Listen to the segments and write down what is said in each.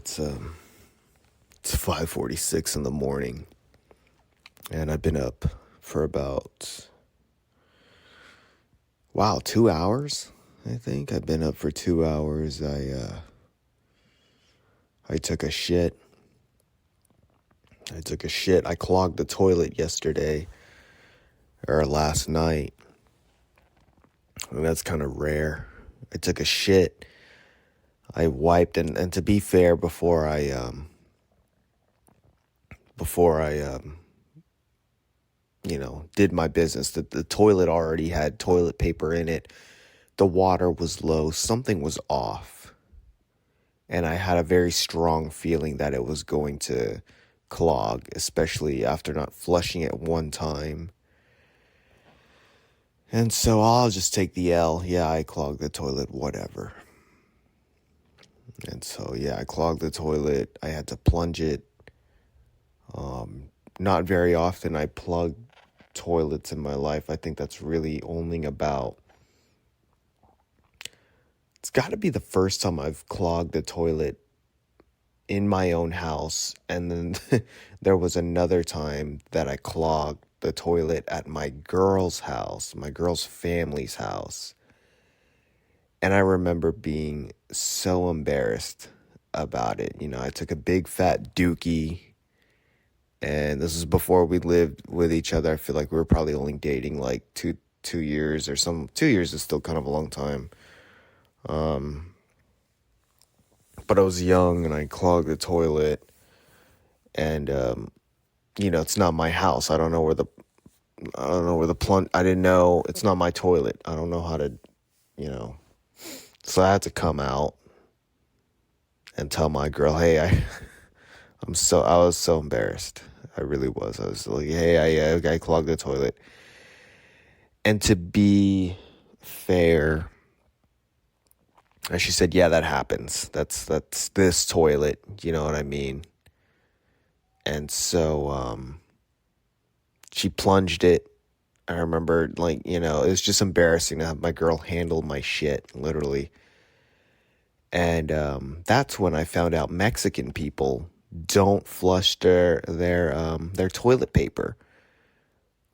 It's 5:46 in the morning, and I've been up for about 2 hours. I think I've been up for 2 hours. I took a shit. I clogged the toilet yesterday or last night, and that's kind of rare. I took a shit. I wiped, and to be fair, before I did my business, the toilet already had toilet paper in it. The water was low. Something was off. And I had a very strong feeling that it was going to clog, especially after not flushing it one time. And so I'll just take the L. Yeah, I clogged the toilet, whatever. And so, yeah, I clogged the toilet. I had to plunge it. Not very often I plug toilets in my life. I think that's really only about... It's got to be the first time I've clogged a toilet in my own house. And then there was another time that I clogged the toilet at my girl's house, my girl's family's house. And I remember being so embarrassed about it. I took a big fat dookie. And this is before we lived with each other. I feel like we were probably only dating like two years or some. 2 years is still kind of a long time. But I was young and I clogged the toilet, and it's not my house. I don't know where the plunge. I didn't know, it's not my toilet. I don't know how to, So I had to come out and tell my girl, hey, I was so embarrassed. I really was. I was like, hey, I clogged the toilet. And to be fair, and she said, yeah, that happens. That's this toilet. You know what I mean? And so she plunged it. I remember, it was just embarrassing to have my girl handle my shit, literally. And that's when I found out Mexican people don't flush their toilet paper.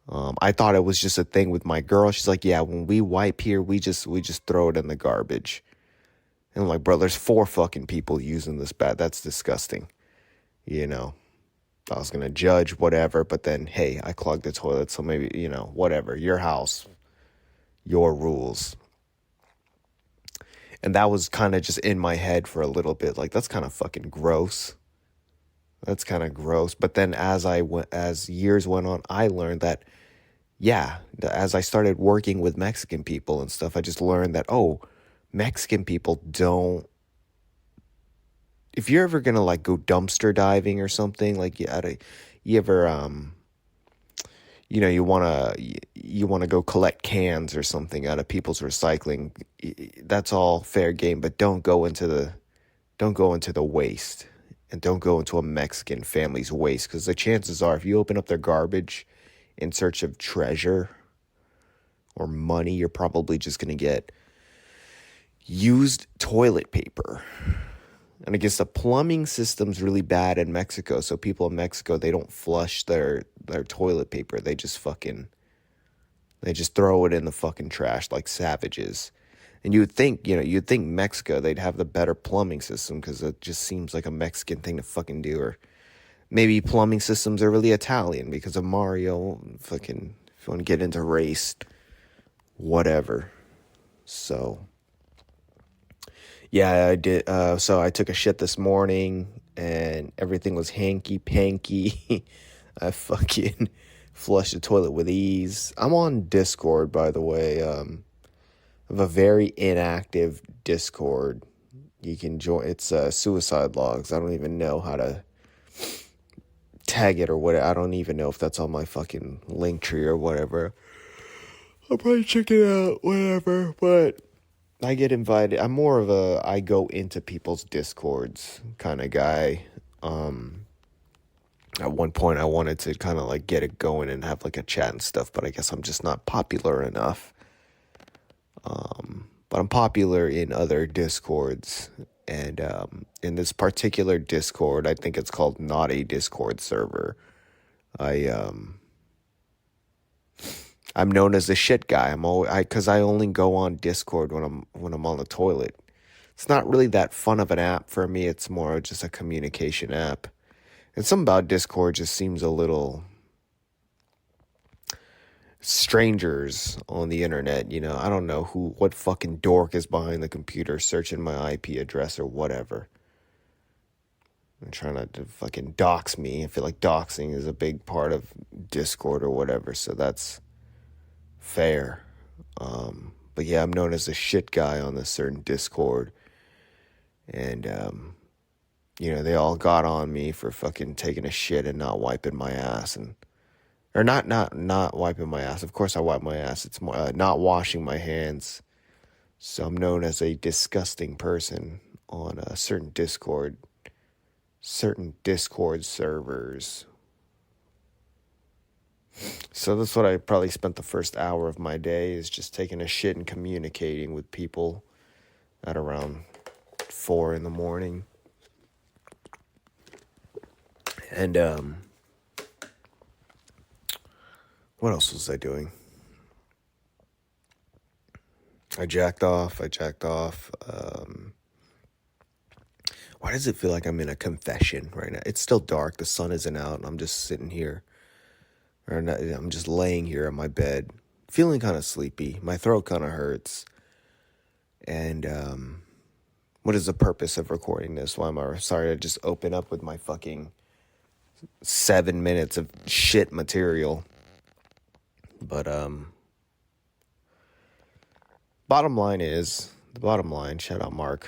I thought it was just a thing with my girl. She's like, yeah, when we wipe here, we just throw it in the garbage. And I'm like, bro, there's 4 fucking people using this bad. That's disgusting. I was going to judge, whatever. But then, hey, I clogged the toilet. So maybe, whatever. Your house, your rules. And that was kind of just in my head for a little bit. Like, that's kind of fucking gross. That's kind of gross. But then as years went on, I learned that, yeah, as I started working with Mexican people and stuff, I just learned that, Mexican people don't... If you're ever going to, go dumpster diving or something, you want to go collect cans or something out of people's recycling, that's all fair game, but don't go into the waste, and don't go into a Mexican family's waste, because the chances are, if you open up their garbage in search of treasure or money, you're probably just going to get used toilet paper. And I guess the plumbing system's really bad in Mexico. So people in Mexico, they don't flush their toilet paper. They just throw it in the fucking trash like savages. And you'd think Mexico, they'd have the better plumbing system, because it just seems like a Mexican thing to fucking do. Or maybe plumbing systems are really Italian because of Mario. Fucking, if you want to get into race, whatever. So... yeah, I did. So I took a shit this morning, and everything was hanky-panky. I fucking flushed the toilet with ease. I'm on Discord, by the way. I have a very inactive Discord. You can join. It's Suicide Logs. I don't even know how to tag it or what. I don't even know if that's on my fucking link tree or whatever. I'll probably check it out, whatever, but... I get invited. I'm more of I go into people's Discords kind of guy. At one point I wanted to kind of get it going and have a chat and stuff, but I guess I'm just not popular enough. But I'm popular in other Discords, And in this particular Discord, I think it's called Not a Discord Server. I'm known as the shit guy. Because I only go on Discord when I'm on the toilet. It's not really that fun of an app for me. It's more just a communication app. And something about Discord just seems a little strangers on the internet. I don't know what fucking dork is behind the computer searching my IP address or whatever. And trying to fucking dox me. I feel like doxing is a big part of Discord or whatever, so that's fair. But yeah, I'm known as the shit guy on this certain Discord. And, they all got on me for fucking taking a shit and not wiping my ass or not wiping my ass. Of course I wipe my ass. It's more not washing my hands. So I'm known as a disgusting person on a certain Discord servers. So that's what I probably spent the first hour of my day, is just taking a shit and communicating with people at around 4 a.m. And what else was I doing? I jacked off. Why does it feel like I'm in a confession right now? It's still dark. The sun isn't out. And I'm just sitting here. I'm just laying here in my bed, feeling kind of sleepy. My throat kind of hurts. And what is the purpose of recording this? Why am I sorry to just open up with my fucking 7 minutes of shit material? But bottom line, shout out Mark,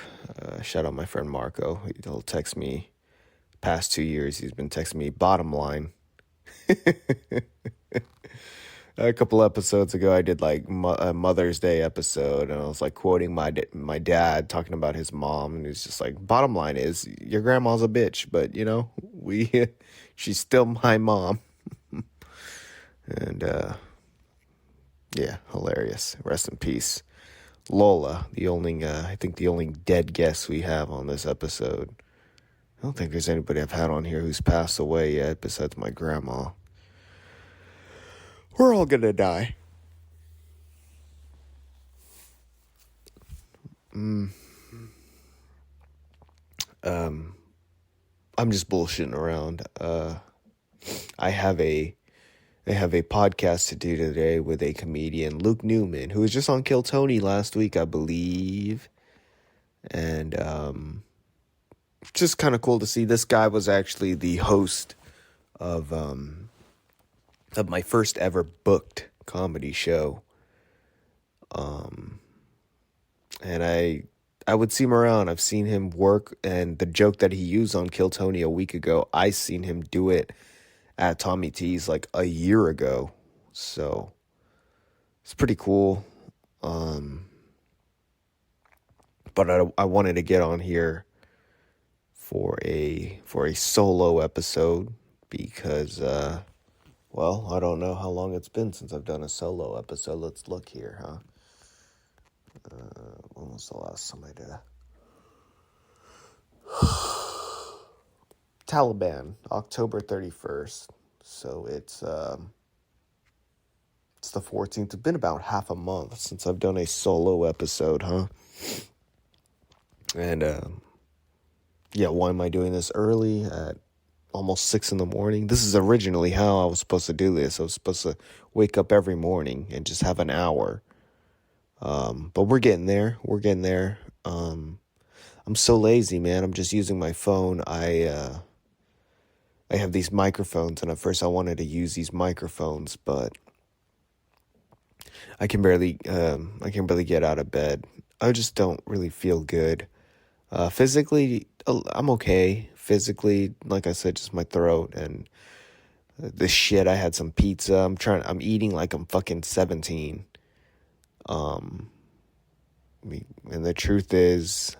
shout out my friend Marco. He'll text me past 2 years. He's been texting me bottom line. A couple episodes ago, I did like a Mother's Day episode, and I was like quoting my dad talking about his mom, and he's just like, bottom line is, your grandma's a bitch, but she's still my mom. And yeah, hilarious. Rest in peace, Lola, I think the only dead guest we have on this episode. I don't think there's anybody I've had on here who's passed away yet besides my grandma. We're all gonna die. I'm just bullshitting around. I have a podcast to do today with a comedian, Luke Newman, who was just on Kill Tony last week, I believe. And just kind of cool to see. This guy was actually the host of my first ever booked comedy show. And I would see him around. I've seen him work, and the joke that he used on Kill Tony a week ago, I seen him do it at Tommy T's like a year ago. So it's pretty cool. But I wanted to get on here for a solo episode because well, I don't know how long it's been since I've done a solo episode. Let's look here, huh? When was the last time I did it? Taliban, October 31st. So it's the 14th. It's been about half a month since I've done a solo episode, huh? And yeah, why am I doing this early at almost 6 a.m? This is originally how I was supposed to do this. I was supposed to wake up every morning and just have an hour. But we're getting there. I'm so lazy, man. I'm just using my phone. I have these microphones, and at first I wanted to use these microphones, but I can barely get out of bed. I just don't really feel good. Physically, I'm okay. Physically, like I said, just my throat and the shit. I had some pizza. I'm eating like I'm fucking 17. And the truth is,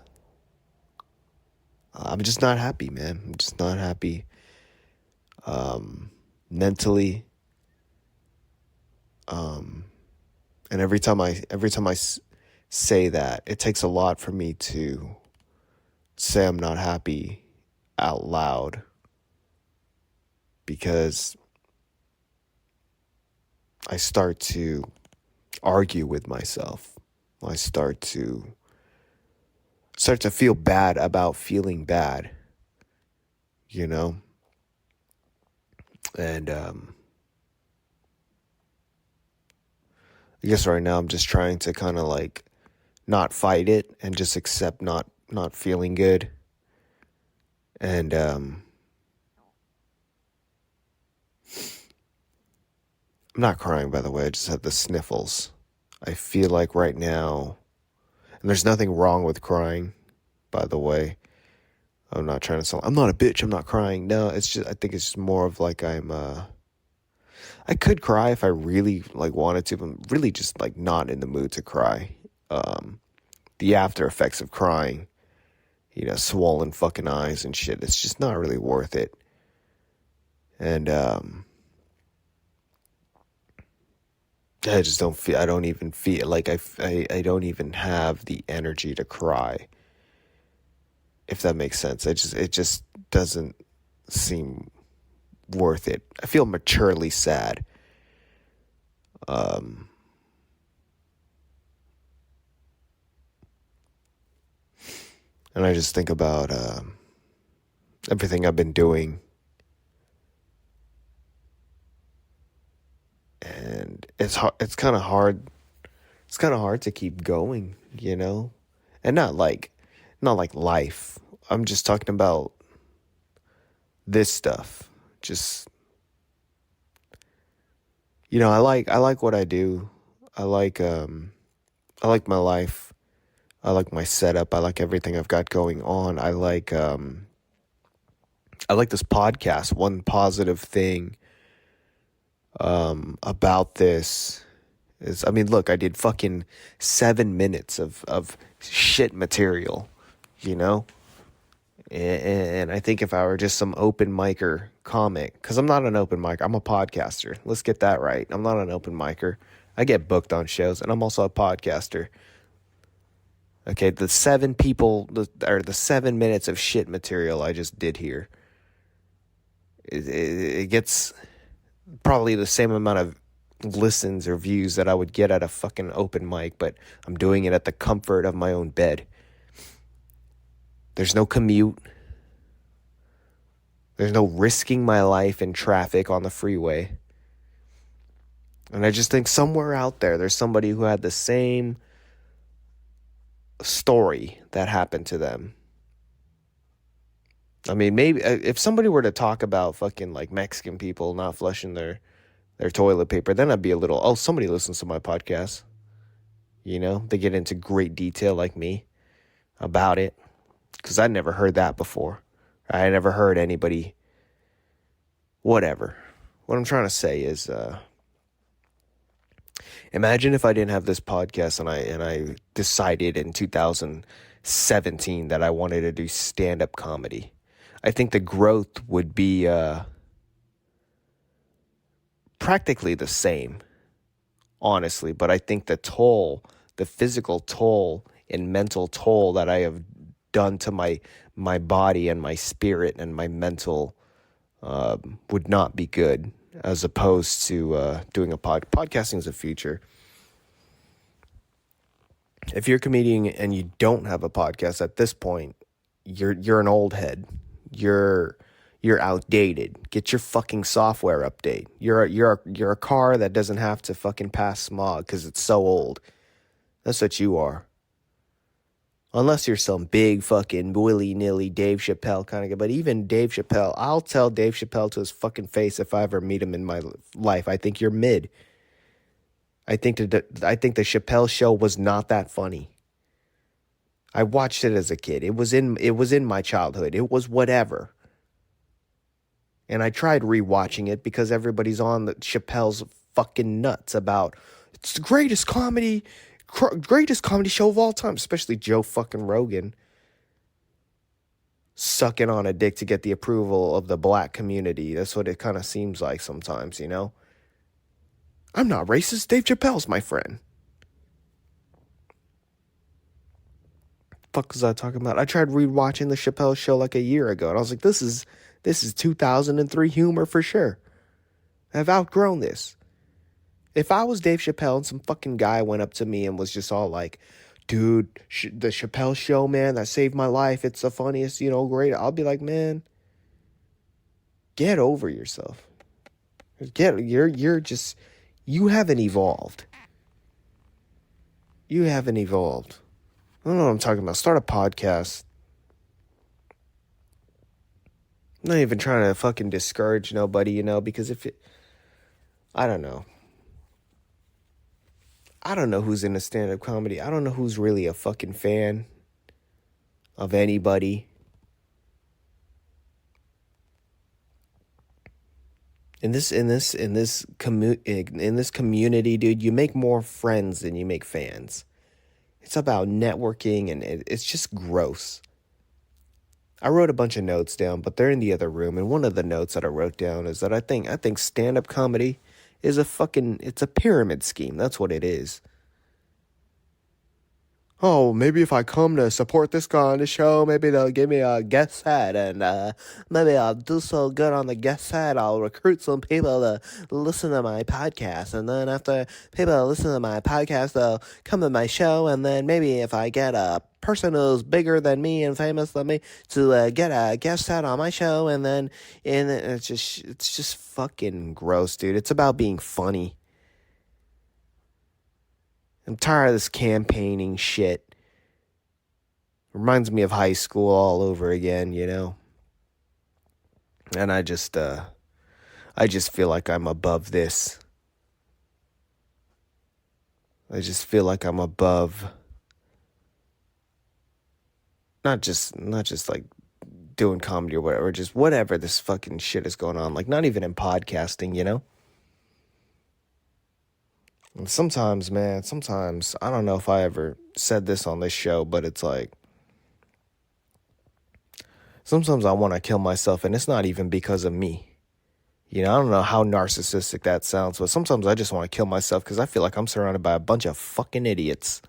I'm just not happy, man. I'm just not happy. Mentally. And every time I say that, it takes a lot for me to say I'm not happy out loud because I start to argue with myself. I start to feel bad about feeling bad, you know? And I guess right now I'm just trying to kind of like not fight it and just accept not feeling good. And I'm not crying, by the way. I just have the sniffles. I feel like right now, and there's nothing wrong with crying, by the way. I'm not trying to sound, I'm not a bitch, I'm not crying. No, it's just, I think it's just more of like I could cry if I really like wanted to, but I'm really just like not in the mood to cry. The after effects of crying, swollen fucking eyes and shit, it's just not really worth it. And I don't even feel like I don't even have the energy to cry, if that makes sense. It just doesn't seem worth it. I feel maturely sad. And I just think about everything I've been doing, and it's hard. It's kind of hard. It's kind of hard to keep going, and not like life. I'm just talking about this stuff. Just I like what I do. I like my life. I like my setup. I like everything I've got going on. I like this podcast. One positive thing about this is, I mean, look, I did fucking 7 minutes of shit material, and I think if I were just some open micer comic, because I'm not an open mic, I'm a podcaster. Let's get that right. I'm not an open micer. I get booked on shows, and I'm also a podcaster. Okay, the 7 minutes of shit material I just did here, it gets probably the same amount of listens or views that I would get at a fucking open mic, but I'm doing it at the comfort of my own bed. There's no commute. There's no risking my life in traffic on the freeway. And I just think somewhere out there's somebody who had the same story that happened to them. I mean, maybe if somebody were to talk about fucking like Mexican people not flushing their toilet paper, then I'd be a little, somebody listens to my podcast. They get into great detail like me about it, because I never heard that before. I never heard anybody, whatever. What I'm trying to say is, imagine if I didn't have this podcast and I decided in 2017 that I wanted to do stand-up comedy. I think the growth would be practically the same, honestly, but I think the physical toll and mental toll that I have done to my body and my spirit and my mental would not be good, as opposed to doing podcasting is a future. If you're a comedian and you don't have a podcast at this point, you're an old head. You're outdated. Get your fucking software update. You're a car that doesn't have to fucking pass smog because it's so old. That's what you are. Unless you're some big fucking willy-nilly Dave Chappelle kind of guy. But even Dave Chappelle, I'll tell Dave Chappelle to his fucking face if I ever meet him in my life, I think you're mid. I think the Chappelle show was not that funny. I watched it as a kid. It was in my childhood. It was whatever. And I tried rewatching it because everybody's on Chappelle's fucking nuts about it's the greatest comedy show of all time, especially Joe fucking Rogan sucking on a dick to get the approval of the black community. That's what it kind of seems like sometimes, I'm not racist. Dave Chappelle's my friend. fuck was I talking about? I tried rewatching the Chappelle Show like a year ago, and I was like, this is 2003 humor for sure. I've outgrown this. If I was Dave Chappelle and some fucking guy went up to me and was just all like, dude, the Chappelle Show, man, that saved my life. It's the funniest, great. I'll be like, man, get over yourself. You haven't evolved. You haven't evolved. I don't know what I'm talking about. Start a podcast. I'm not even trying to fucking discourage nobody, because I don't know. I don't know who's into stand-up comedy. I don't know who's really a fucking fan of anybody. In this community, dude, you make more friends than you make fans. It's about networking, and it's just gross. I wrote a bunch of notes down, but they're in the other room. And one of the notes that I wrote down is that I think stand-up comedy is it's a pyramid scheme. That's what it is. Oh, maybe if I come to support this guy on the show, maybe they'll give me a guest set, and maybe I'll do so good on the guest set, I'll recruit some people to listen to my podcast, and then after people listen to my podcast, they'll come to my show, and then maybe if I get a person who's bigger than me and famous than me to get a guest set on my show, and it's just fucking gross, dude. It's about being funny. I'm tired of this campaigning shit. Reminds me of high school all over again, And I just feel like I'm above this. I just feel like I'm above not just like doing comedy or whatever, just whatever this fucking shit is going on. Like, not even in podcasting, And sometimes, man, I don't know if I ever said this on this show, but it's like, sometimes I want to kill myself, and it's not even because of me. I don't know how narcissistic that sounds, but sometimes I just want to kill myself because I feel like I'm surrounded by a bunch of fucking idiots.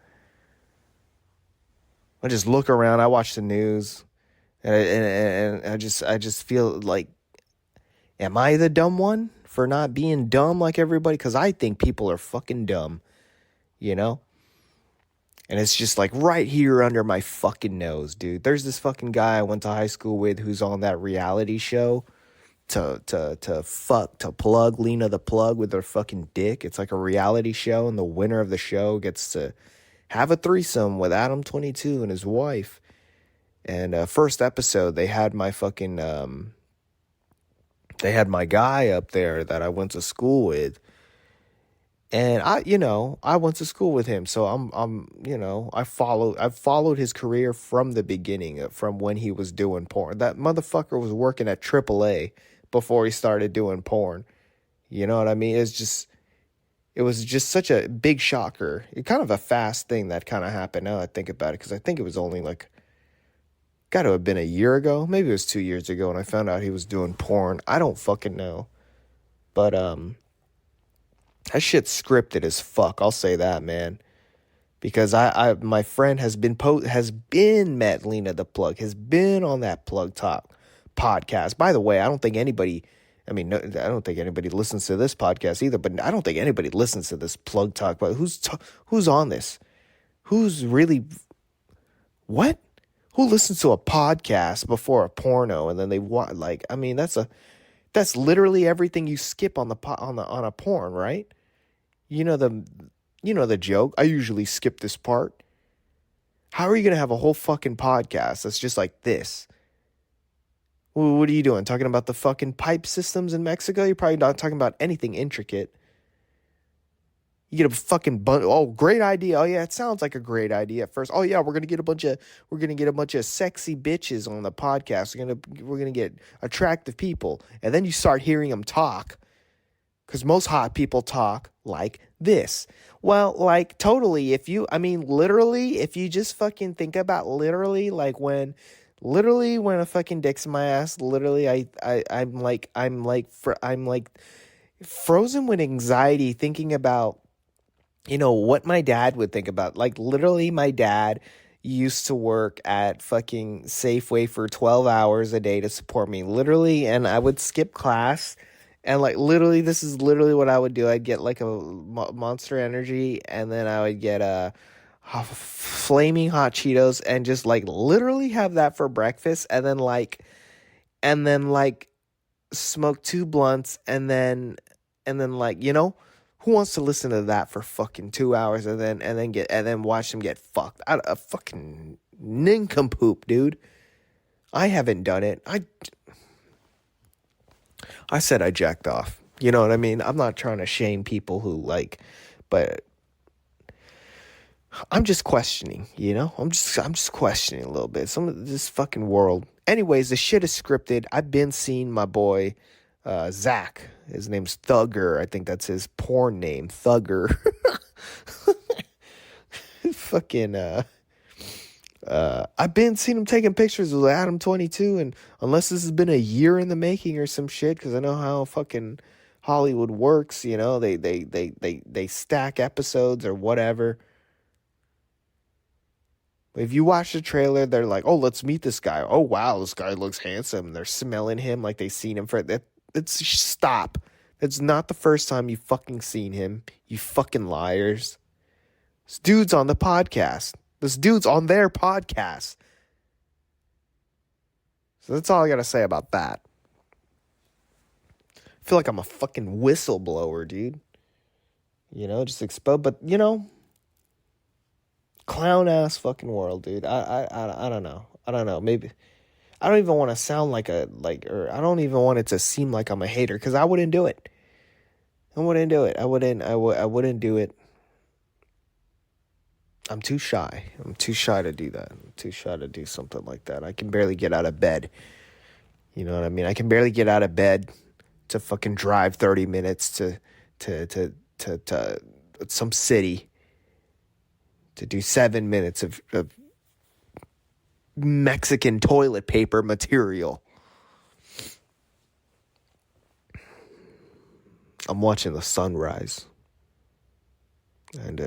I just look around, I watch the news, and I just feel like, am I the dumb one for not being dumb like everybody? Because I think people are fucking dumb, And it's just like right here under my fucking nose, dude. There's this fucking guy I went to high school with who's on that reality show to plug Lena the Plug with her fucking dick. It's like a reality show, and the winner of the show gets to have a threesome with Adam 22 and his wife. And first episode, they had my fucking they had my guy up there that I went to school with. And I went to school with him, so I've followed his career from the beginning, from when he was doing porn. That motherfucker was working at AAA before he started doing porn. You know what I mean? It was just such a big shocker. It's kind of a fast thing that kind of happened. Now I think about it, because I think it was only got to have been a year ago. Maybe it was 2 years ago, and I found out he was doing porn. I don't fucking know, but that shit's scripted as fuck. I'll say that, man. Because my friend has been met Lena the Plug, has been on that Plug Talk podcast. By the way, I don't think anybody listens to this podcast either, but I don't think anybody listens to this Plug Talk. But who's on this? Who's really, what? Who listens to a podcast before a porno and then they watch, that's literally everything you skip on a porn, right? The joke. I usually skip this part. How are you going to have a whole fucking podcast that's just like this? Well, what are you doing? Talking about the fucking pipe systems in Mexico? You're probably not talking about anything intricate. You get a fucking great idea. Oh yeah, it sounds like a great idea at first. Oh yeah, we're gonna get a bunch of sexy bitches on the podcast. We're gonna get attractive people, and then you start hearing them talk, because most hot people talk like this. Well, like totally. If you just fucking think about literally, like when a fucking dick's in my ass, literally, I'm like frozen with anxiety thinking about, what my dad would think about. Like, literally, my dad, used to work at fucking Safeway for 12 hours a day to support me, literally, and I would skip class. And like literally, this is literally what I would do. I'd get like a Monster Energy, and then I would get a flaming hot Cheetos, and just like literally have that for breakfast, and then like smoke two blunts, and then like, who wants to listen to that for fucking 2 hours, and then watch them get fucked? A fucking nincompoop, dude. I haven't done it. I said I jacked off. You know what I mean? I'm not trying to shame people who like, but I'm just questioning, I'm just questioning a little bit. Some of this fucking world. Anyways, the shit is scripted. I've been seeing my boy, Zach. His name's Thugger. I think that's his porn name, Thugger. Fucking, I've been seeing him taking pictures with Adam 22, and unless this has been a year in the making or some shit, because I know how fucking Hollywood works, they stack episodes or whatever. If you watch the trailer, they're like, "Oh, let's meet this guy. Oh, wow, this guy looks handsome." And they're smelling him like they've seen him for that. Stop. That's not the first time you fucking seen him. You fucking liars. This dude's on the podcast. This dude's on their podcast. So that's all I gotta say about that. I feel like I'm a fucking whistleblower, dude. Just expose, but clown ass fucking world, dude. I don't know. I don't know. Maybe I don't even want to sound or I don't even want it to seem like I'm a hater, because I wouldn't do it. I wouldn't do it. I wouldn't do it. I'm too shy. I'm too shy to do that. I'm too shy to do something like that. I can barely get out of bed. You know what I mean? I can barely get out of bed to fucking drive 30 minutes to some city to do 7 minutes of Mexican toilet paper material. I'm watching the sunrise. And,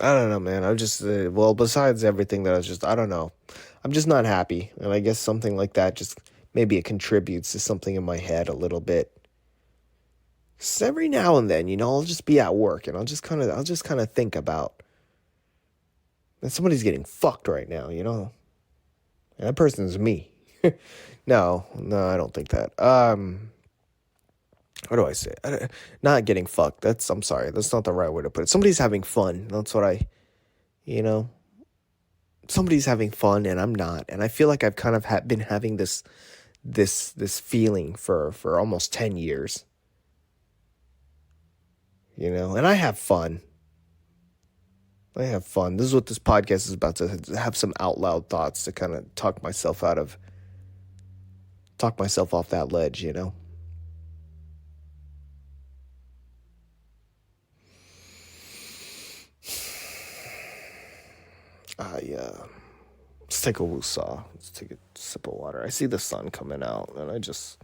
I don't know, man. I'm just, besides everything that I don't know. I'm just not happy. And I guess something like that just, maybe it contributes to something in my head a little bit. So every now and then, I'll just be at work and I'll just kind of think about that somebody's getting fucked right now, And that person's me. No, I don't think that. What do I say? Not getting fucked. I'm sorry. That's not the right way to put it. Somebody's having fun. That's what somebody's having fun and I'm not. And I feel like I've kind of been having this feeling for almost 10 years. And I have fun. This is what this podcast is about, to have some out loud thoughts to kind of talk myself off that ledge, Let's take a woosah. Let's take a sip of water. I see the sun coming out, and I'm just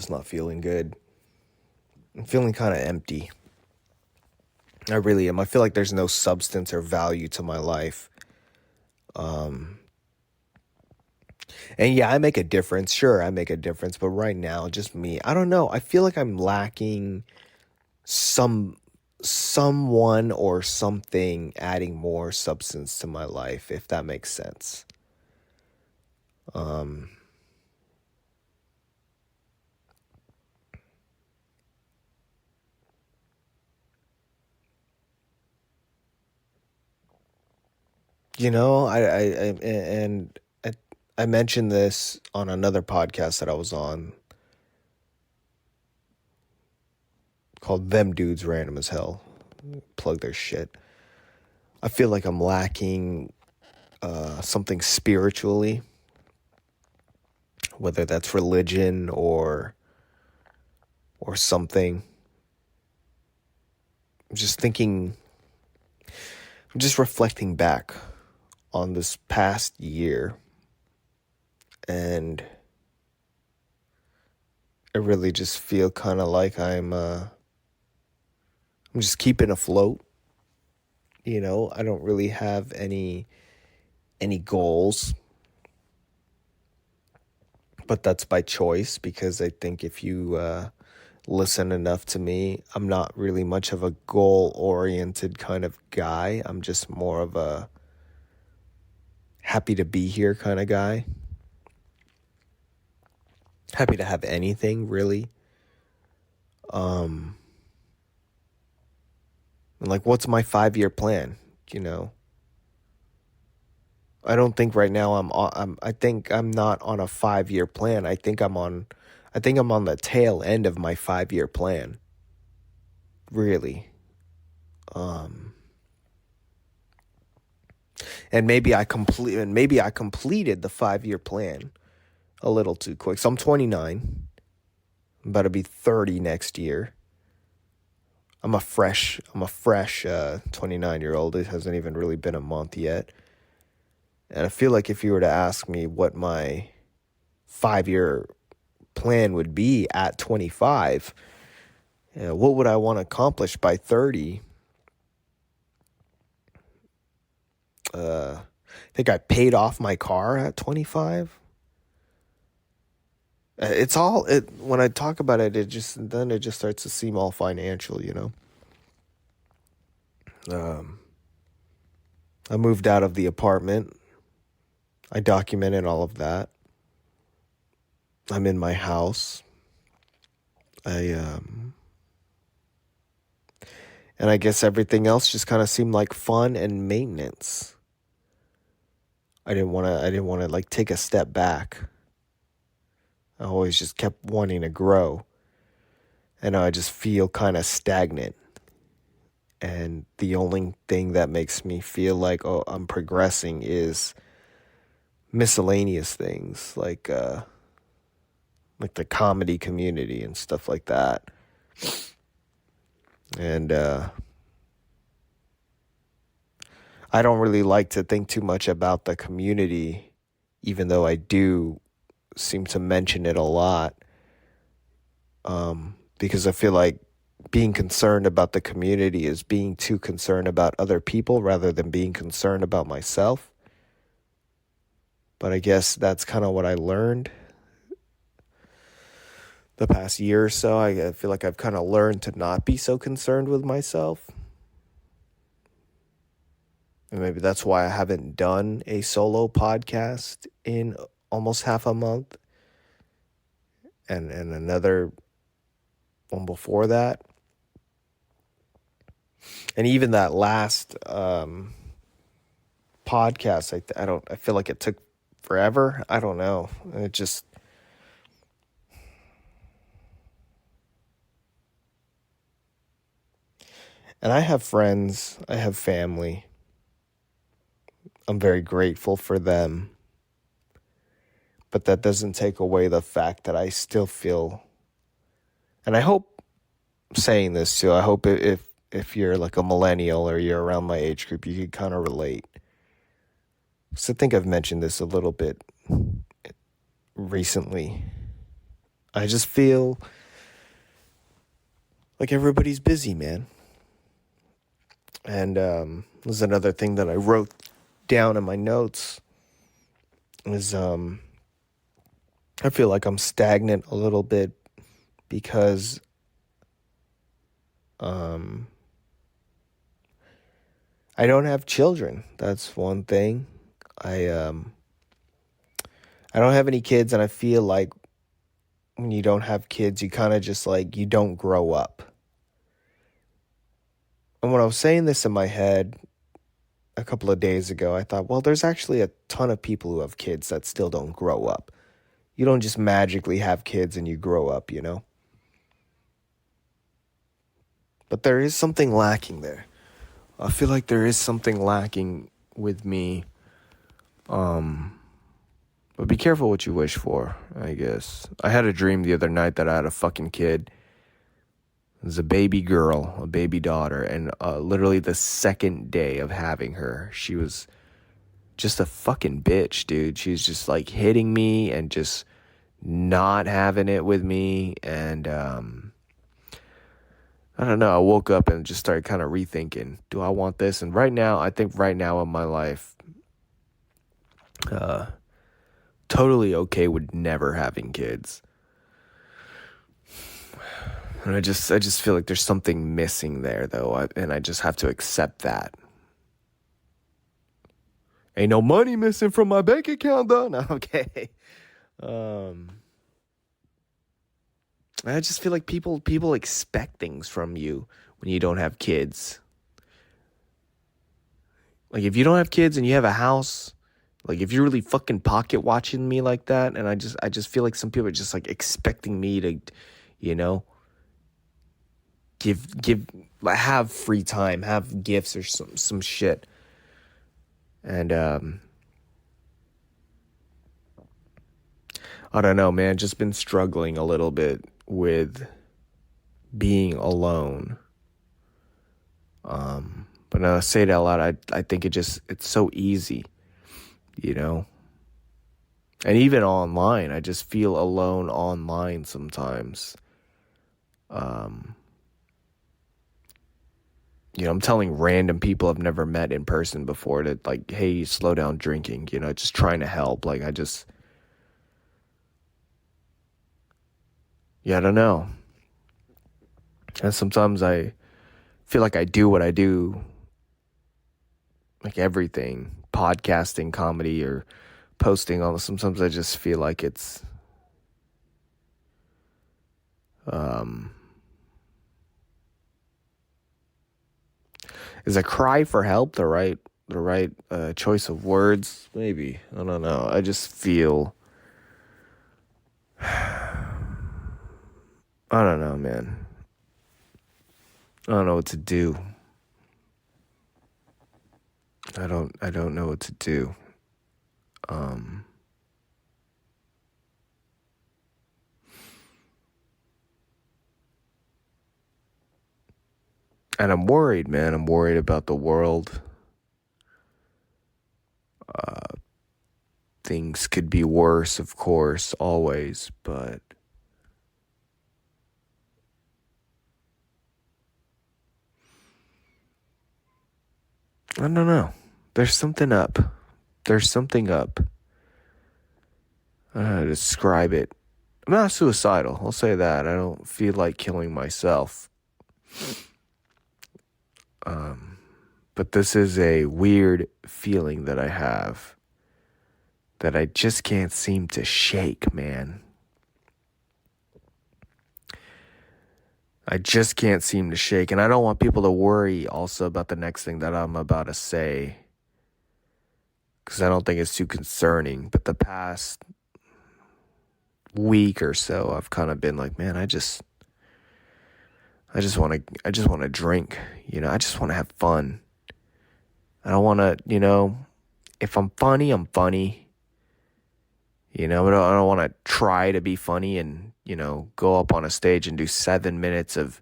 not feeling good. I'm feeling kind of empty. I really am. I feel like there's no substance or value to my life. And yeah, I make a difference. Sure, I make a difference. But right now, just me. I don't know. I feel like I'm lacking someone or something adding more substance to my life, if that makes sense. I mentioned this on another podcast that I was on called Them Dudes Random as Hell. Plug their shit. I feel like I'm lacking something spiritually, whether that's religion or something. I'm just reflecting back on this past year, and I really just feel kind of like I'm just keeping afloat. I don't really have any goals, but that's by choice because I think if you listen enough to me, I'm not really much of a goal-oriented kind of guy. I'm just more of a happy to be here kind of guy. Happy to have anything, really. And like, what's my 5-year plan? I don't think right now I think I'm not on a 5-year plan. I think I'm on the tail end of my 5-year plan. Really. And maybe I completed the 5-year plan a little too quick. So I'm 29. I'm about to be 30 next year. I'm a fresh 29-year-old. It hasn't even really been a month yet. And I feel like if you were to ask me what my 5-year plan would be at 25, what would I want to accomplish by 30? I think I paid off my car at 25. When I talk about it, it just starts to seem all financial, I moved out of the apartment. I documented all of that. I'm in my house. And I guess everything else just kind of seemed like fun and maintenance. I didn't want to like take a step back. I always just kept wanting to grow. And I just feel kind of stagnant. And the only thing that makes me feel like, oh, I'm progressing is miscellaneous things like the comedy community and stuff like that. And I don't really like to think too much about the community, even though I do seem to mention it a lot, because I feel like being concerned about the community is being too concerned about other people rather than being concerned about myself. But I guess that's kind of what I learned the past year or so. I feel like I've kind of learned to not be so concerned with myself. And maybe that's why I haven't done a solo podcast in almost half a month. And another one before that. And even that last podcast, I feel like it took forever. I don't know. It just... And I have friends, I have family. I'm very grateful for them. But that doesn't take away the fact that I still feel, and I hope saying this too, I hope if you're like a millennial or you're around my age group, you can kind of relate. So I think I've mentioned this a little bit recently. I just feel like everybody's busy, man. And there's another thing that I wrote down in my notes is I feel like I'm stagnant a little bit because I don't have children. That's one thing. I don't have any kids, and I feel like when you don't have kids, you kind of just like, you don't grow up. And when I was saying this in my head a couple of days ago, I thought, well, there's actually a ton of people who have kids that still don't grow up. You don't just magically have kids and you grow up, But there is something lacking there. I feel like there is something lacking with me. But be careful what you wish for, I guess. I had a dream the other night that I had a fucking kid. It was a baby girl, a baby daughter, and literally the second day of having her, she was just a fucking bitch, dude. She was just like hitting me and just not having it with me. And I don't know. I woke up and just started kind of rethinking, do I want this? And I think right now in my life, totally okay with never having kids. And I just feel like there's something missing there, though, and I just have to accept that. Ain't no money missing from my bank account, though. No, okay. I just feel like people expect things from you when you don't have kids. Like, if you don't have kids and you have a house, like, if you're really fucking pocket watching me like that, and I just feel like some people are just like expecting me to, you know, give like, have free time, have gifts or some shit. And I don't know, man, just been struggling a little bit with being alone. But now I say it out loud, I think it's so easy, you know? And even online, I just feel alone online sometimes. I'm telling random people I've never met in person before to, like, hey, slow down drinking, just trying to help. Like, I don't know. And sometimes I feel like I do what I do, like everything, podcasting, comedy, or posting all this. Sometimes I just feel like it's, is a cry for help the right choice of words? Maybe. I don't know. I just feel, I don't know, man. I don't know what to do. I don't know what to do. And I'm worried, man. I'm worried about the world. Things could be worse, of course, always, but I don't know. There's something up. There's something up. I don't know how to describe it. I'm not suicidal. I'll say that. I don't feel like killing myself. But this is a weird feeling that I have that I just can't seem to shake, man. I just can't seem to shake. And I don't want people to worry also about the next thing that I'm about to say, because I don't think it's too concerning. But the past week or so, I've kind of been like, man, I just want to drink, I just want to have fun. I don't want to, if I'm funny, I'm funny. I don't want to try to be funny and, go up on a stage and do 7 minutes of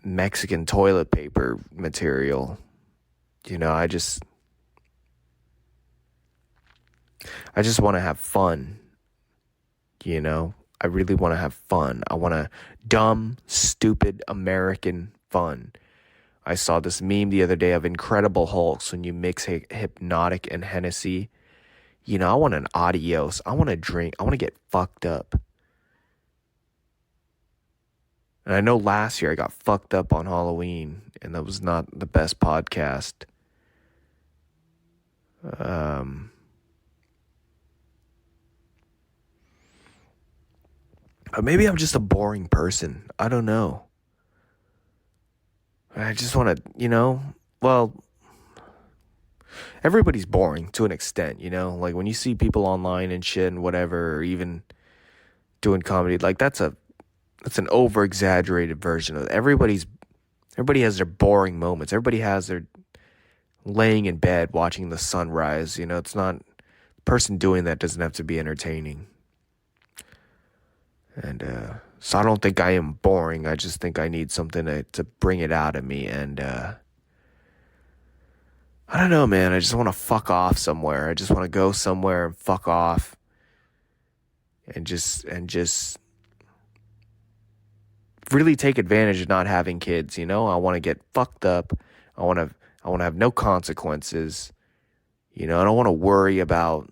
Mexican toilet paper material. I just want to have fun. I really want to have fun. I want dumb, stupid American fun. I saw this meme the other day of Incredible Hulks when you mix Hypnotic and Hennessy. I want an adios. I want to drink. I want to get fucked up. And I know last year I got fucked up on Halloween, and that was not the best podcast. But maybe I'm just a boring person. I don't know. I just want to, well, everybody's boring to an extent, like when you see people online and shit and whatever, or even doing comedy, like that's an over exaggerated version of it. Everybody has their boring moments. Everybody has their laying in bed watching the sunrise. It's not, the person doing that doesn't have to be entertaining. And so I don't think I am boring. I just think I need something to bring it out of me. And I don't know, man. I just want to fuck off somewhere. I just want to go somewhere and fuck off. and just really take advantage of not having kids, you know? I want to get fucked up. I want to have no consequences. You know, I don't want to worry about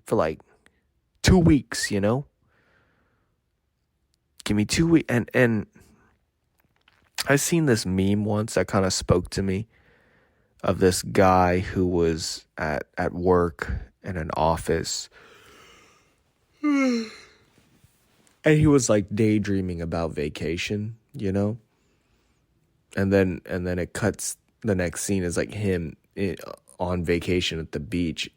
for like 2 weeks, you know? Give me 2 weeks. And I seen this meme once that kind of spoke to me of this guy who was at work in an office. And he was like daydreaming about vacation, you know? And then it cuts, the next scene is like him on vacation at the beach,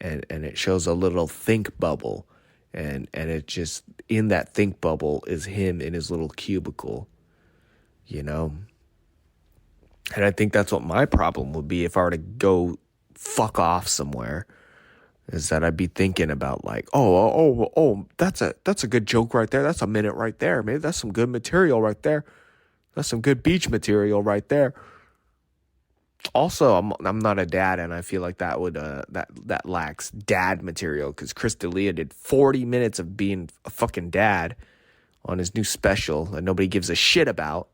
and it shows a little think bubble, and it just, in that think bubble is him in his little cubicle, you know? And I think that's what my problem would be if I were to go fuck off somewhere, is that I'd be thinking about like, that's a good joke right there. That's a minute right there. Maybe that's some good material right there. That's some good beach material right there. Also, I'm not a dad, and I feel like that would that lacks dad material, because Chris D'Elia did 40 minutes of being a fucking dad on his new special that nobody gives a shit about.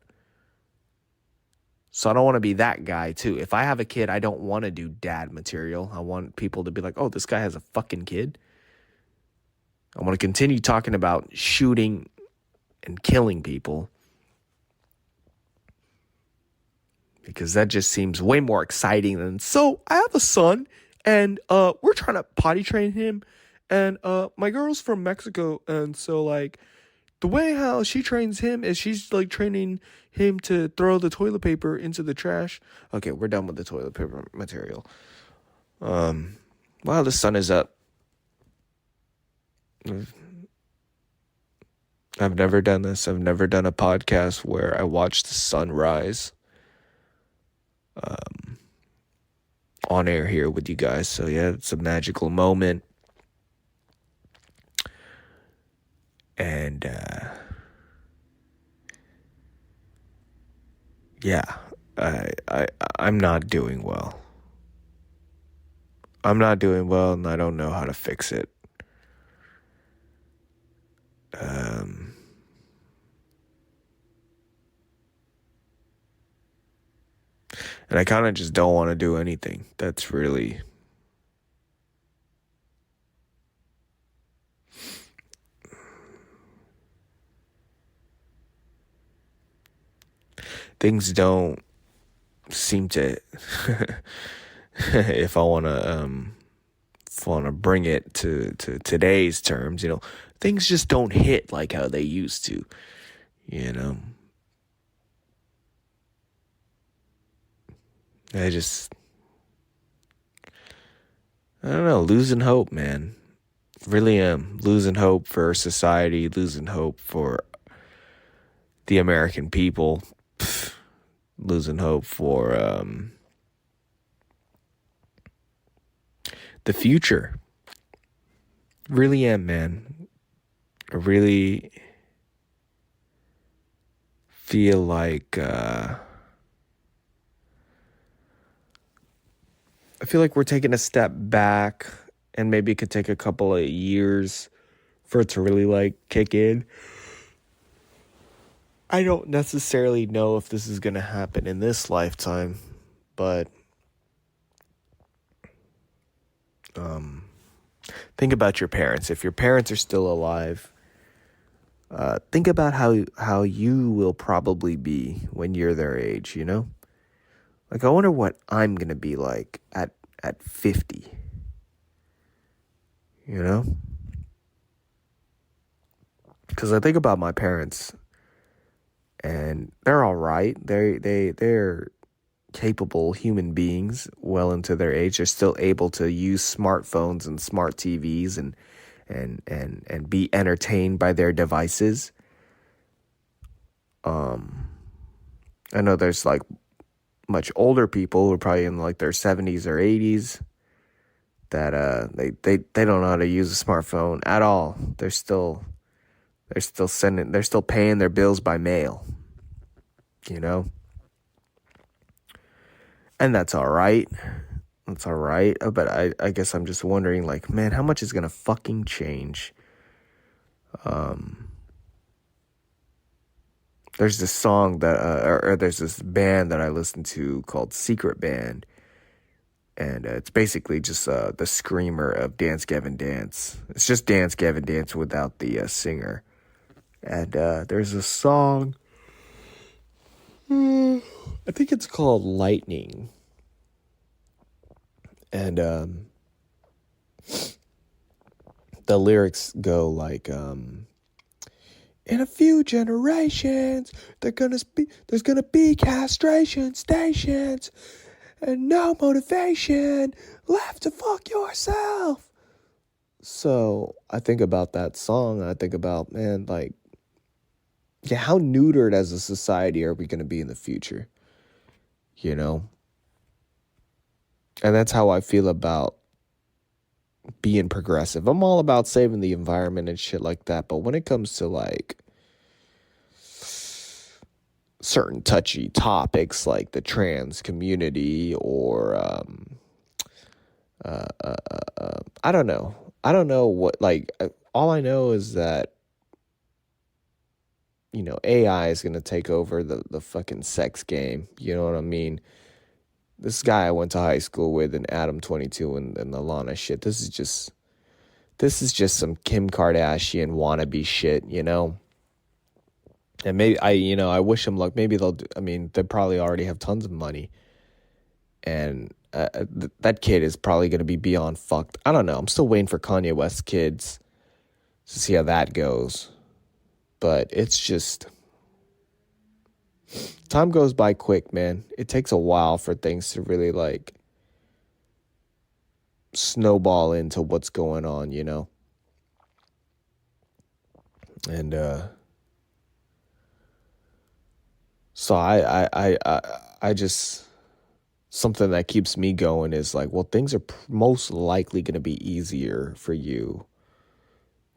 So I don't want to be that guy too. If I have a kid, I don't want to do dad material. I want people to be like, oh, this guy has a fucking kid. I want to continue talking about shooting and killing people, because that just seems way more exciting than, so I have a son, and we're trying to potty train him, and my girl's from Mexico, and so like the way how she trains him is she's like training him to throw the toilet paper into the trash. Okay, we're done with the toilet paper material. Wow, the sun is up. I've never done this. I've never done a podcast where I watch the sun rise on air here with you guys. So yeah, it's a magical moment. And yeah, I'm not doing well. I'm not doing well, and I don't know how to fix it. And I kind of just don't want to do anything. That's really... Things don't seem to... if I want to bring it to today's terms, you know, things just don't hit like how they used to, you know. I don't know, losing hope, man. Really am. Losing hope for society, losing hope for the American people, losing hope for the future. Really am, man. I really feel like we're taking a step back, and maybe it could take a couple of years for it to really like kick in. I don't necessarily know if this is going to happen in this lifetime, but think about your parents. If your parents are still alive, think about how you will probably be when you're their age, you know? Like, I wonder what I'm going to be like at 50, you know? Because I think about my parents, and they're all right. They're capable human beings well into their age. They're still able to use smartphones and smart TVs and be entertained by their devices. I know there's like much older people who are probably in like their 70s or 80s that they don't know how to use a smartphone at all. They're still paying their bills by mail, you know? And that's all right. That's all right. But I guess I'm just wondering, like, man, how much is going to fucking change There's this song that, or there's this band that I listen to called Secret Band, and it's basically just the screamer of Dance Gavin Dance. It's just Dance Gavin Dance without the singer. And there's a song, I think it's called Lightning, and the lyrics go like, in a few generations, there's gonna be castration stations and no motivation left to fuck yourself. So I think about that song. I think about, man, like, yeah, how neutered as a society are we gonna be in the future? You know? And that's how I feel about being progressive. I'm all about saving the environment and shit like that, but when it comes to like certain touchy topics like the trans community or I don't know. I don't know what, like, all I know is that, you know, AI is going to take over the fucking sex game. You know what I mean? This guy I went to high school with, and Adam 22 and the Lana shit. This is just some Kim Kardashian wannabe shit, you know? And maybe I wish them luck. Maybe they probably already have tons of money. And that kid is probably going to be beyond fucked. I don't know. I'm still waiting for Kanye West's kids to see how that goes. But it's just, time goes by quick, man. It takes a while for things to really like snowball into what's going on, you know? And so I just, something that keeps me going is like, well, things are most likely going to be easier for you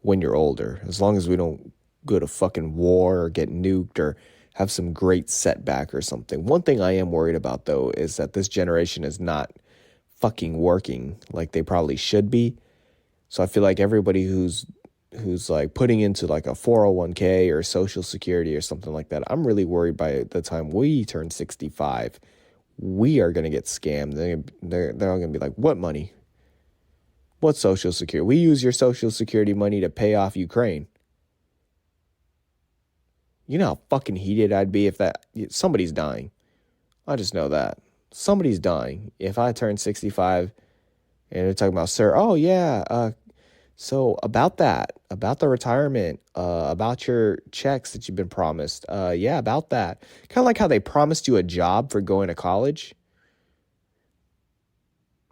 when you're older, as long as we don't go to fucking war or get nuked or have some great setback or something. One thing I am worried about, though, is that this generation is not fucking working like they probably should be. So I feel like everybody who's like putting into like a 401k or Social Security or something like that, I'm really worried by the time we turn 65, we are going to get scammed. They're all going to be like, what money? What Social Security? We use your Social Security money to pay off Ukraine. You know how fucking heated I'd be if somebody's dying. I just know that. Somebody's dying. If I turn 65 and they're talking about, sir, oh yeah, so about the retirement, about your checks that you've been promised, yeah, about that. Kind of like how they promised you a job for going to college.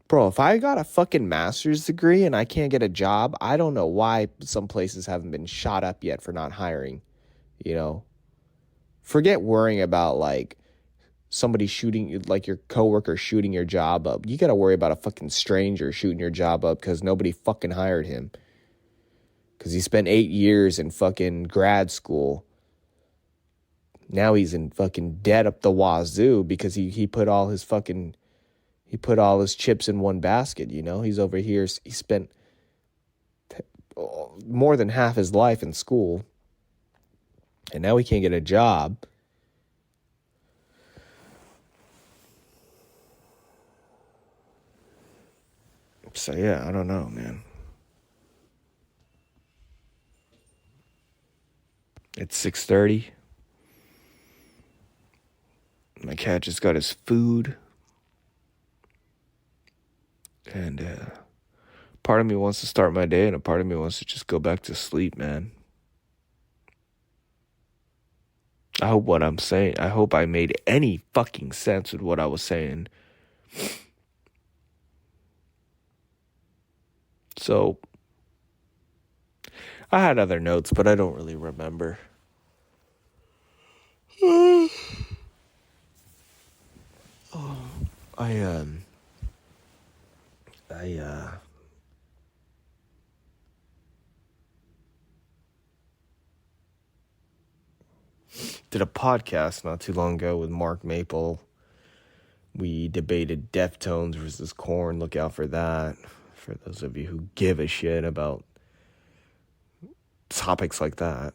Bro, if I got a fucking master's degree and I can't get a job, I don't know why some places haven't been shot up yet for not hiring, you know? Forget worrying about, like, somebody shooting, like your coworker shooting your job up. You got to worry about a fucking stranger shooting your job up because nobody fucking hired him. Because he spent 8 years in fucking grad school. Now he's in fucking debt up the wazoo because he put all his chips in one basket, you know? He's over here, he spent more than half his life in school. And now he can't get a job. So yeah, I don't know, man. It's 6:30. My cat just got his food. And part of me wants to start my day and a part of me wants to just go back to sleep, man. I hope I made any fucking sense with what I was saying. So, I had other notes, but I don't really remember. I did a podcast not too long ago with Mark Maple. We debated Deftones versus Korn. Look out for that. For those of you who give a shit about topics like that.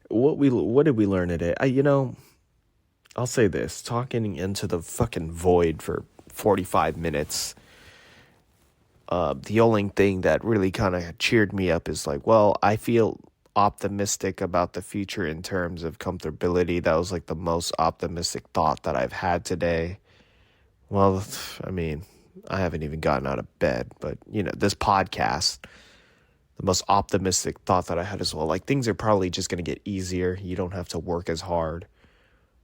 What did we learn today? I'll say this: talking into the fucking void for 45 minutes. The only thing that really kind of cheered me up is like, well, I feel optimistic about the future in terms of comfortability. That was like the most optimistic thought that I've had today. Well, I mean, I haven't even gotten out of bed, but this podcast, the most optimistic thought that I had as well. Like, things are probably just going to get easier. You don't have to work as hard.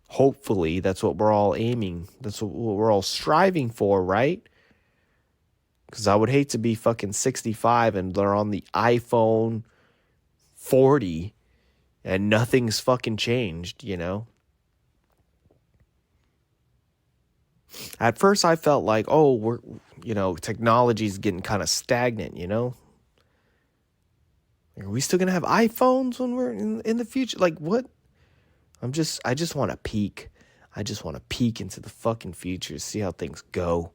Hopefully, that's what we're all aiming. That's what we're all striving for, right? Because I would hate to be fucking 65 and they're on the iPhone 40 and nothing's fucking changed, At first I felt like, oh, technology's getting kind of stagnant, Are we still going to have iPhones when we're in the future? Like, what? I just want to peek. I just want to peek into the fucking future, see how things go.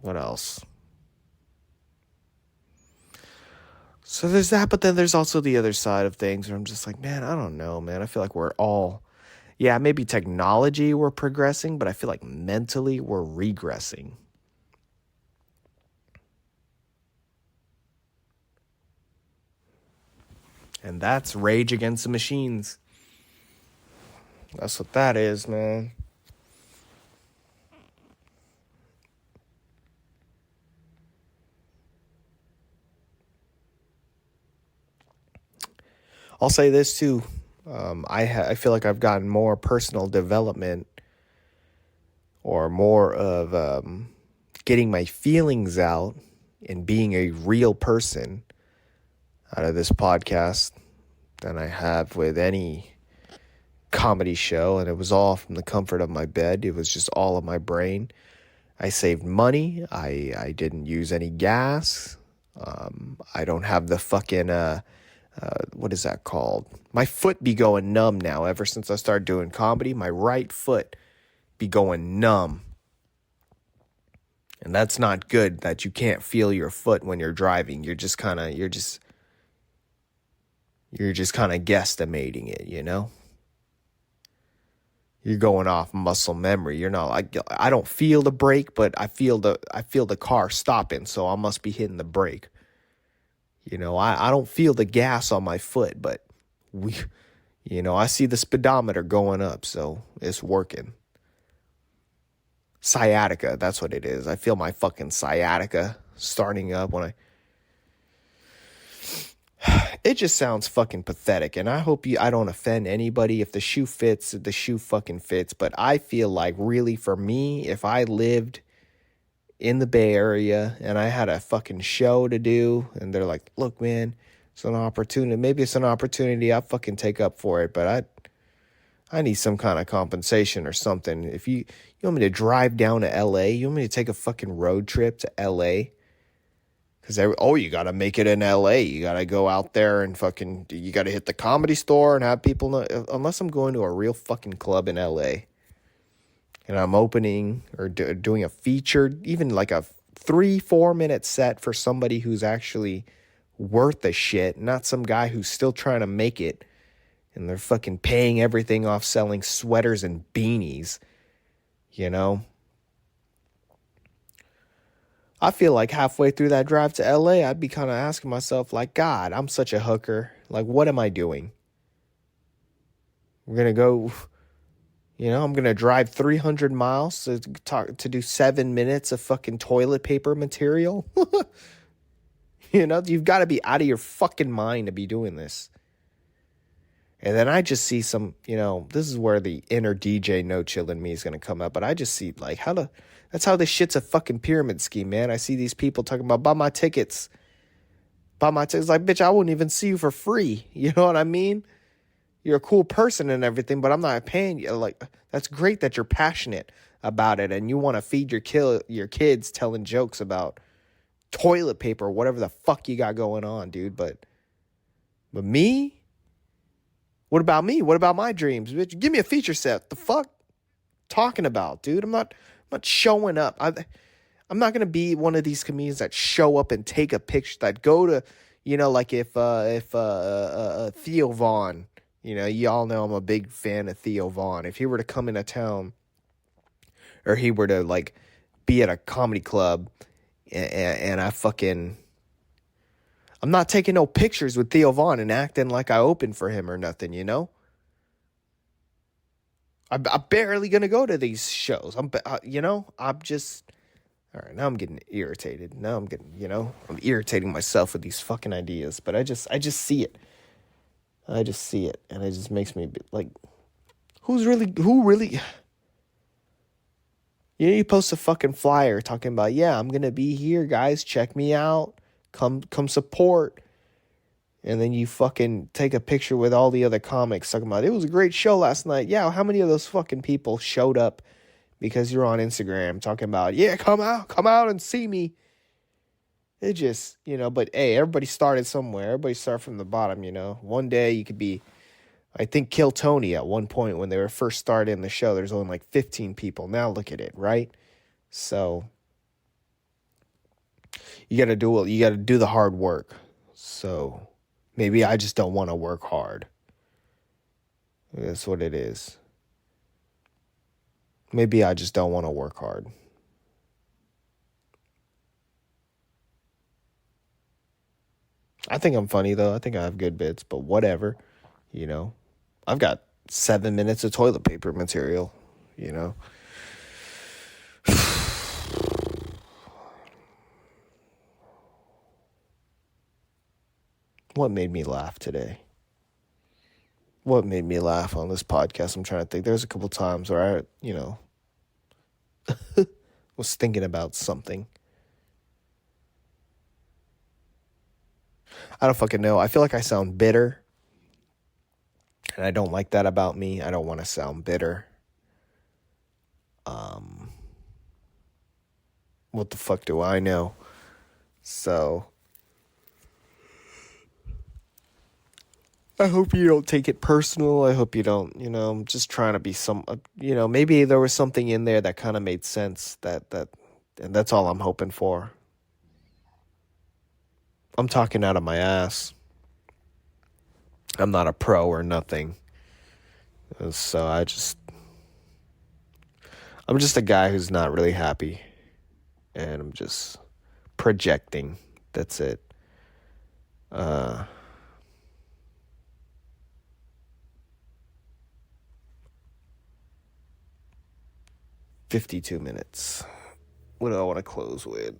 What else? So there's that, but then there's also the other side of things where I'm just like, man, I don't know, man. I feel like we're all, maybe technology we're progressing, but I feel like mentally we're regressing. And that's Rage Against the Machines. That's what that is, man. I'll say this too. I feel like I've gotten more personal development or more of getting my feelings out and being a real person out of this podcast than I have with any comedy show. And it was all from the comfort of my bed. It was just all of my brain. I saved money. I didn't use any gas. I don't have the fucking... what is that called? My foot be going numb now. Ever since I started doing comedy, my right foot be going numb. And that's not good, that you can't feel your foot when you're driving. You're just kind of guesstimating it, You're going off muscle memory. You're not like, I don't feel the brake, but I feel the car stopping, so I must be hitting the brake. I don't feel the gas on my foot, but I see the speedometer going up, so it's working. Sciatica, that's what it is. I feel my fucking sciatica starting up when it just sounds fucking pathetic, and I hope I don't offend anybody. If the shoe fits, the shoe fucking fits, but I feel like, really, for me, if I lived in the Bay Area and I had a fucking show to do and they're like, look, man, it's an opportunity. Maybe it's an opportunity I'll fucking take up for it, but I need some kind of compensation or something. If you want me to drive down to LA, you want me to take a fucking road trip to LA? Because you got to make it in LA. You got to go out there and you got to hit the Comedy Store and have people know, unless I'm going to a real fucking club in LA. And I'm opening or doing a feature, even like a 3-4 minute set for somebody who's actually worth the shit, not some guy who's still trying to make it and they're fucking paying everything off selling sweaters and beanies, I feel like halfway through that drive to LA, I'd be kind of asking myself, like, God, I'm such a hooker. Like, what am I doing? We're going to go... I'm going to drive 300 miles to do 7 minutes of fucking toilet paper material. You've got to be out of your fucking mind to be doing this. And then I just see some, this is where the inner DJ No Chill in me is going to come up. But I just see like that's how this shit's a fucking pyramid scheme, man. I see these people talking about buy my tickets. Like, bitch, I wouldn't even see you for free. You know what I mean? You're a cool person and everything, but I'm not paying you. Like, that's great that you're passionate about it and you want to feed your kids telling jokes about toilet paper or whatever the fuck you got going on, dude. But me? What about me? What about my dreams? Bitch, give me a feature set. The fuck? talking about, dude. I'm not showing up. I'm not gonna be one of these comedians that show up and take a picture, that go to, like if Theo Vaughn, y'all know I'm a big fan of Theo Vaughn. If he were to come into town, or he were to like be at a comedy club, and I'm not taking no pictures with Theo Vaughn and acting like I opened for him or nothing, I'm barely gonna go to these shows. I'm just. All right, now I'm getting irritated. Now I'm getting, I'm irritating myself with these fucking ideas. But I just see it. I just see it, and it just makes me like, who really? You post a fucking flyer talking about, yeah, I'm gonna be here, guys. Check me out. Come support. And then you fucking take a picture with all the other comics talking about, it was a great show last night. Yeah, how many of those fucking people showed up because you're on Instagram talking about, yeah, come out and see me? It just, but hey, everybody started somewhere. Everybody started from the bottom, One day you could be, I think Kill Tony at one point when they were first starting the show, there's only like 15 people. Now look at it, right? So you got to do the hard work. So maybe I just don't want to work hard. That's what it is. Maybe I just don't want to work hard. I think I'm funny, though. I think I have good bits, but whatever, I've got 7 minutes of toilet paper material, What made me laugh today? What made me laugh on this podcast? I'm trying to think. There's a couple times where I, was thinking about something. I don't fucking know. I feel like I sound bitter. And I don't like that about me. I don't want to sound bitter. What the fuck do I know? So I hope you don't take it personal. I hope you don't, I'm just trying to be maybe there was something in there that kind of made sense, and that's all I'm hoping for. I'm talking out of my ass. I'm not a pro or nothing. So I'm just a guy who's not really happy. And I'm just projecting. That's it. 52 minutes. What do I want to close with?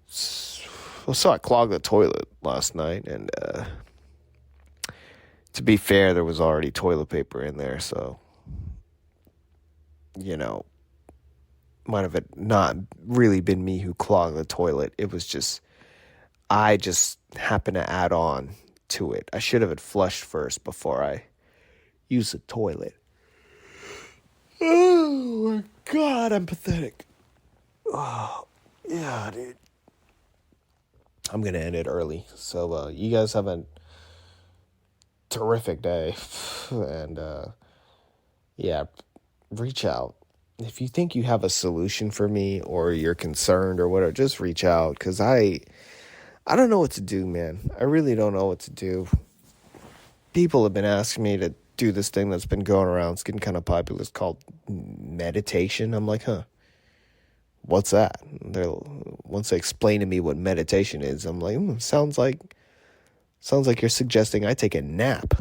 So I clogged the toilet last night, and to be fair, there was already toilet paper in there, so might have not really been me who clogged the toilet. It was just, I just happened to add on to it. I should have it flushed first before I used the toilet. Oh my God, I'm pathetic. Oh, yeah, dude. I'm going to end it early. So you guys have a terrific day. And yeah, reach out. If you think you have a solution for me, or you're concerned or whatever, just reach out, because I don't know what to do, man. I really don't know what to do. People have been asking me to do this thing that's been going around. It's getting kind of popular. It's called meditation. I'm like, what's that? Once they explain to me what meditation is, I'm like, sounds like you're suggesting I take a nap.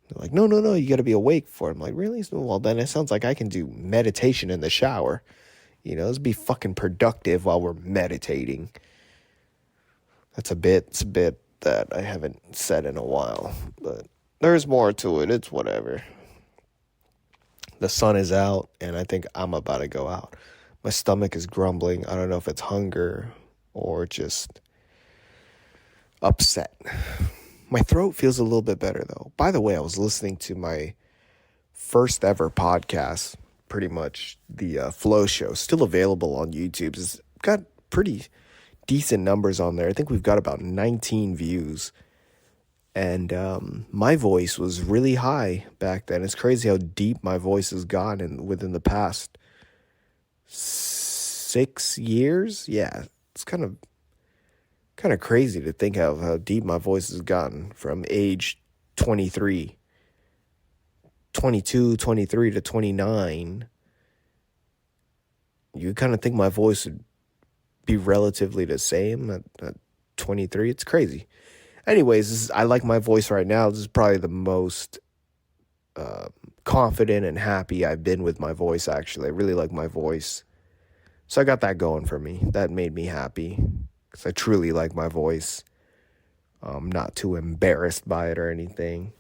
They're like, no, you got to be awake for it. I'm like, really? Well, then it sounds like I can do meditation in the shower. Let's be fucking productive while we're meditating. It's a bit that I haven't said in a while, but there's more to it. It's whatever. The sun is out, and I think I'm about to go out. My stomach is grumbling. I don't know if it's hunger or just upset. My throat feels a little bit better, though. By the way, I was listening to my first ever podcast, pretty much, the Flow Show, still available on YouTube. It's got pretty decent numbers on there. I think we've got about 19 views. And my voice was really high back then. It's crazy how deep my voice has gone within the past 6 years. Yeah, it's kind of crazy to think of how deep my voice has gotten from age 23, 22, 23 to 29. You kind of think my voice would be relatively the same at 23. It's crazy. Anyways, I like my voice right now. This is probably the most confident and happy I've been with my voice, actually. I really like my voice. So I got that going for me. That made me happy because I truly like my voice. I'm not too embarrassed by it or anything.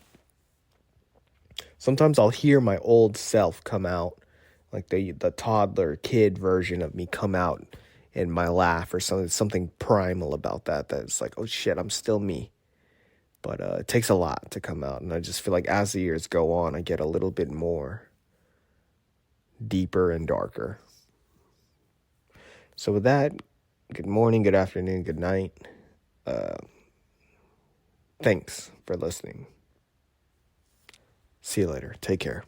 Sometimes I'll hear my old self come out, like the toddler kid version of me come out in my laugh or something primal about that. That's like, oh shit, I'm still me. But it takes a lot to come out. And I just feel like as the years go on, I get a little bit more deeper and darker. So with that, good morning, good afternoon, good night. Thanks for listening. See you later. Take care.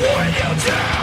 When you die